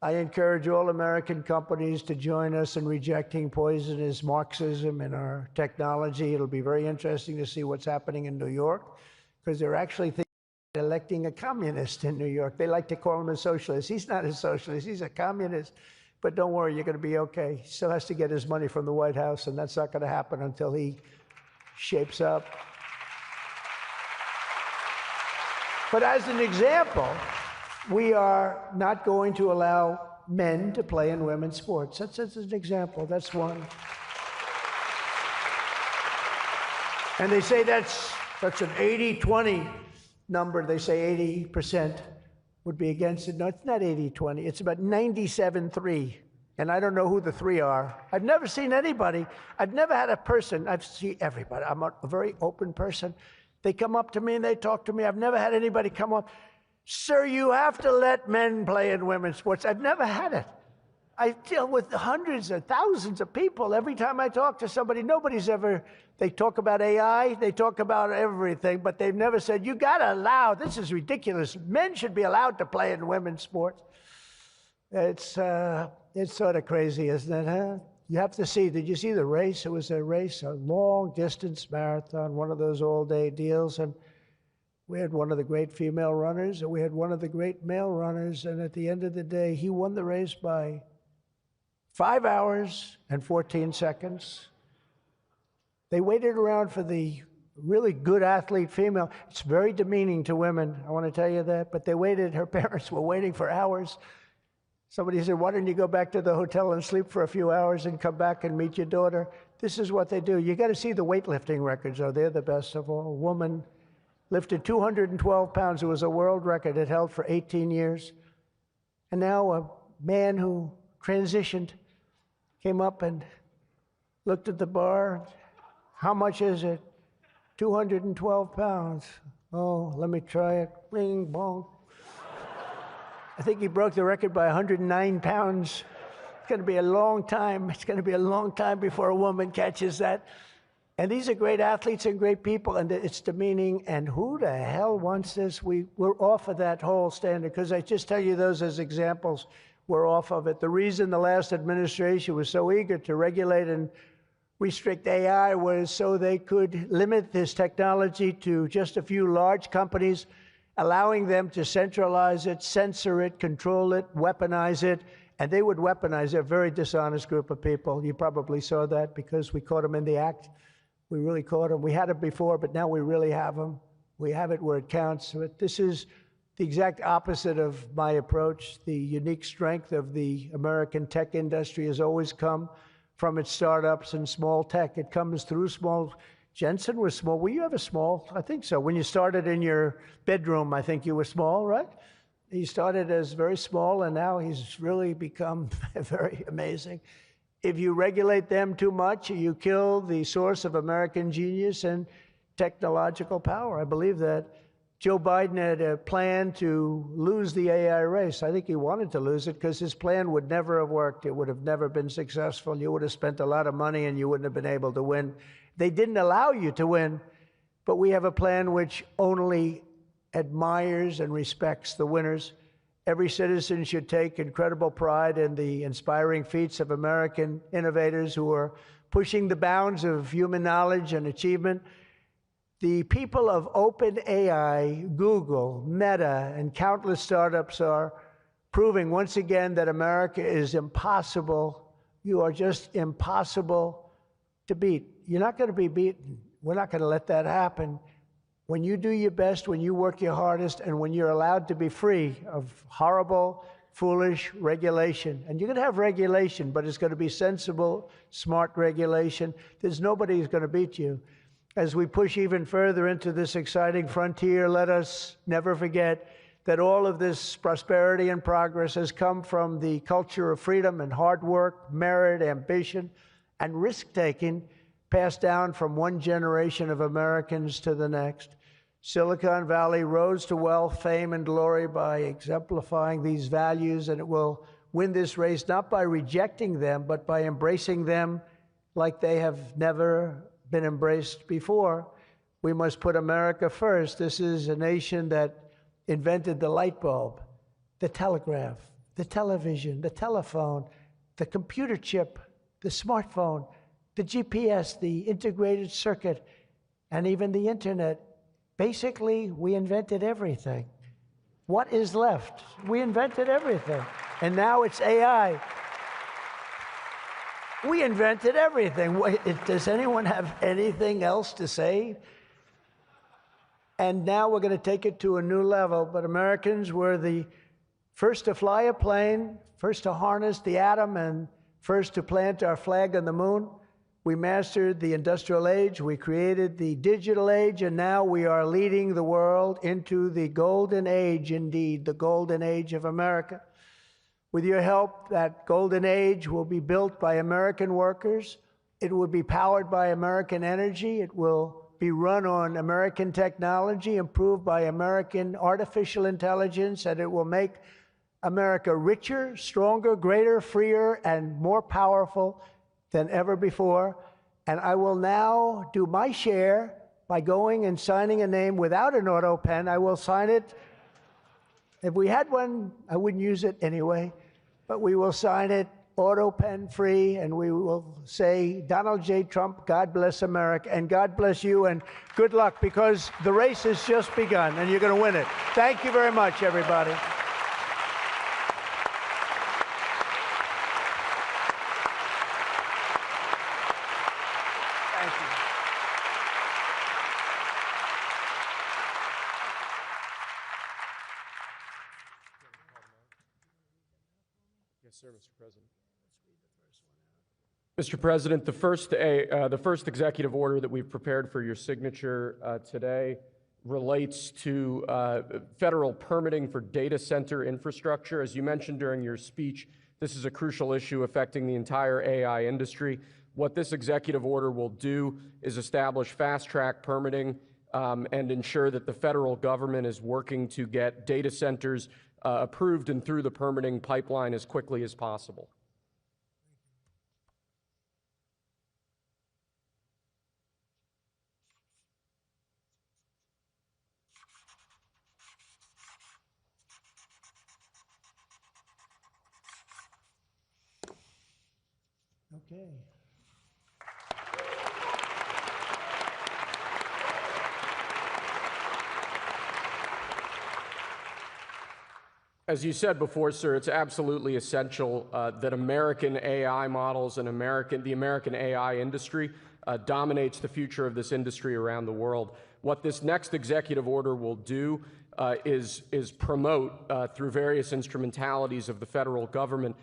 I encourage all American companies to join us in rejecting poisonous Marxism in our technology. It'll be very interesting to see what's happening in New York, because they're actually thinking about electing a communist in New York. They like to call him a socialist. He's not a socialist. He's a communist. But don't worry, you're going to be okay. He still has to get his money from the White House, and that's not going to happen until he shapes up. But as an example, we are not going to allow men to play in women's sports. That's an example. That's one. And they say that's an 80-20 number. They say 80% would be against it. No, it's not 80-20. It's about 97-3. And I don't know who the 3 are. I've never seen anybody. I've never had a person. I've seen everybody. I'm a very open person. They come up to me and they talk to me. I've never had anybody come up, "Sir, you have to let men play in women's sports." I've never had it. I deal with hundreds of thousands of people. Every time I talk to somebody, they talk about AI, they talk about everything, but they've never said, "You gotta allow, this is ridiculous. Men should be allowed to play in women's sports." It's sort of crazy, isn't it, huh? You have to see, did you see the race? It was a race, a long distance marathon, one of those all-day deals, and we had one of the great female runners, and we had one of the great male runners, and at the end of the day, he won the race by 5 hours and 14 seconds. They waited around for the really good athlete female. It's very demeaning to women, I want to tell you that, but they waited. Her parents were waiting for hours. Somebody said, "Why don't you go back to the hotel and sleep for a few hours and come back and meet your daughter?" This is what they do. You got to see the weightlifting records, though. They're the best of all. A woman lifted 212 pounds. It was a world record. It held for 18 years. And now a man who transitioned came up and looked at the bar. "How much is it?" 212 pounds. "Oh, let me try it." Bing, bong. I think he broke the record by 109 pounds. It's going to be a long time. It's going to be a long time before a woman catches that. And these are great athletes and great people, and it's demeaning. And who the hell wants this? We're off of that whole standard, because I just tell you those as examples. We're off of it. The reason the last administration was so eager to regulate and restrict AI was so they could limit this technology to just a few large companies, allowing them to centralize it, censor it, control it, weaponize it, and they would weaponize it. A very dishonest group of people. You probably saw that because we caught them in the act. We really caught them. We had it before, but now we really have them. We have it where it counts. But this is the exact opposite of my approach. The unique strength of the American tech industry has always come from its startups and small tech. It comes through small. Jensen was small. Were you ever small? I think so. When you started in your bedroom, I think you were small, right? He started as very small, and now he's really become very amazing. If you regulate them too much, you kill the source of American genius and technological power. I believe that. Joe Biden had a plan to lose the AI race. I think he wanted to lose it because his plan would never have worked. It would have never been successful. You would have spent a lot of money and you wouldn't have been able to win. They didn't allow you to win, but we have a plan which only admires and respects the winners. Every citizen should take incredible pride in the inspiring feats of American innovators who are pushing the bounds of human knowledge and achievement. The people of OpenAI, Google, Meta, and countless startups are proving once again that America is impossible. You are just impossible to beat. You're not going to be beaten. We're not going to let that happen. When you do your best, when you work your hardest, and when you're allowed to be free of horrible, foolish regulation. And you're going to have regulation, but it's going to be sensible, smart regulation. There's nobody who's going to beat you. As we push even further into this exciting frontier, let us never forget that all of this prosperity and progress has come from the culture of freedom and hard work, merit, ambition, and risk-taking passed down from one generation of Americans to the next. Silicon Valley rose to wealth, fame, and glory by exemplifying these values, and it will win this race not by rejecting them, but by embracing them like they have never been embraced before. We must put America first. This is a nation that invented the light bulb, the telegraph, the television, the telephone, the computer chip, the smartphone, the GPS, the integrated circuit, and even the internet. Basically, we invented everything. What is left? We invented everything. And now it's AI. We invented everything. Does anyone have anything else to say? And now we're going to take it to a new level. But Americans were the first to fly a plane, first to harness the atom, and first to plant our flag on the moon. We mastered the industrial age. We created the digital age. And now we are leading the world into the golden age, indeed, the golden age of America. With your help, that golden age will be built by American workers. It will be powered by American energy. It will be run on American technology, improved by American artificial intelligence, and it will make America richer, stronger, greater, freer, and more powerful than ever before. And I will now do my share by going and signing a name without an auto pen. I will sign it. If we had one, I wouldn't use it anyway, but we will sign it auto pen free, and we will say, Donald J. Trump, God bless America, and God bless you, and good luck, because the race has just begun, and you're going to win it. Thank you very much, everybody. Thank you. Yes, sir, Mr. President. Mr. President, the first executive order that we've prepared for your signature today relates to federal permitting for data center infrastructure. As you mentioned during your speech, this is a crucial issue affecting the entire AI industry. What this executive order will do is establish fast-track permitting and ensure that the federal government is working to get data centers approved and through the permitting pipeline as quickly as possible. Okay. As you said before, sir, it's absolutely essential that American AI models and the American AI industry dominates the future of this industry around the world. What this next executive order will do is promote, through various instrumentalities of the federal government,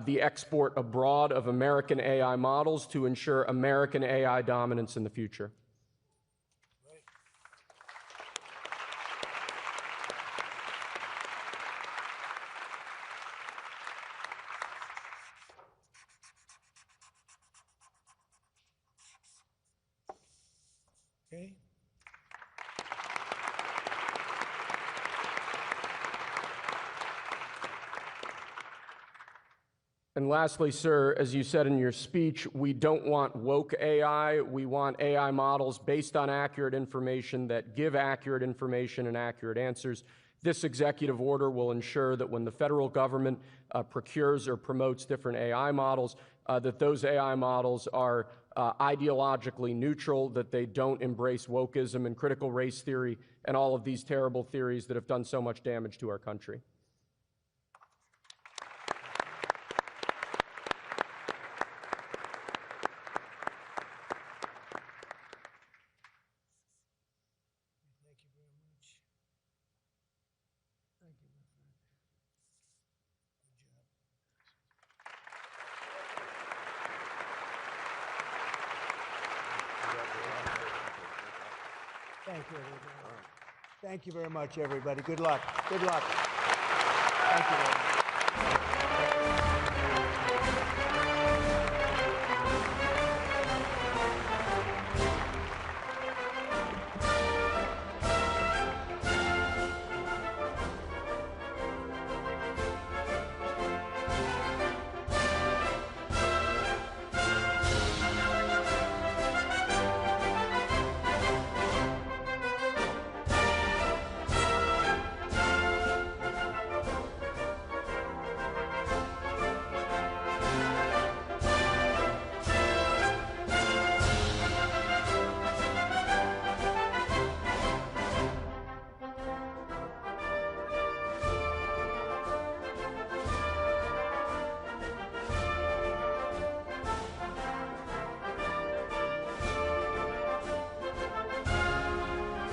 the export abroad of American AI models to ensure American AI dominance in the future. Okay. And lastly, sir, as you said in your speech, we don't want woke AI. We want AI models based on accurate information that give accurate information and accurate answers. This executive order will ensure that when the federal government procures or promotes different AI models, that those AI models are ideologically neutral, that they don't embrace wokeism and critical race theory and all of these terrible theories that have done so much damage to our country. Thank you very much. Thank you, my friend. Good job. Thank you, everybody. Thank you very much, everybody. Good luck. Good luck. Thank you very much.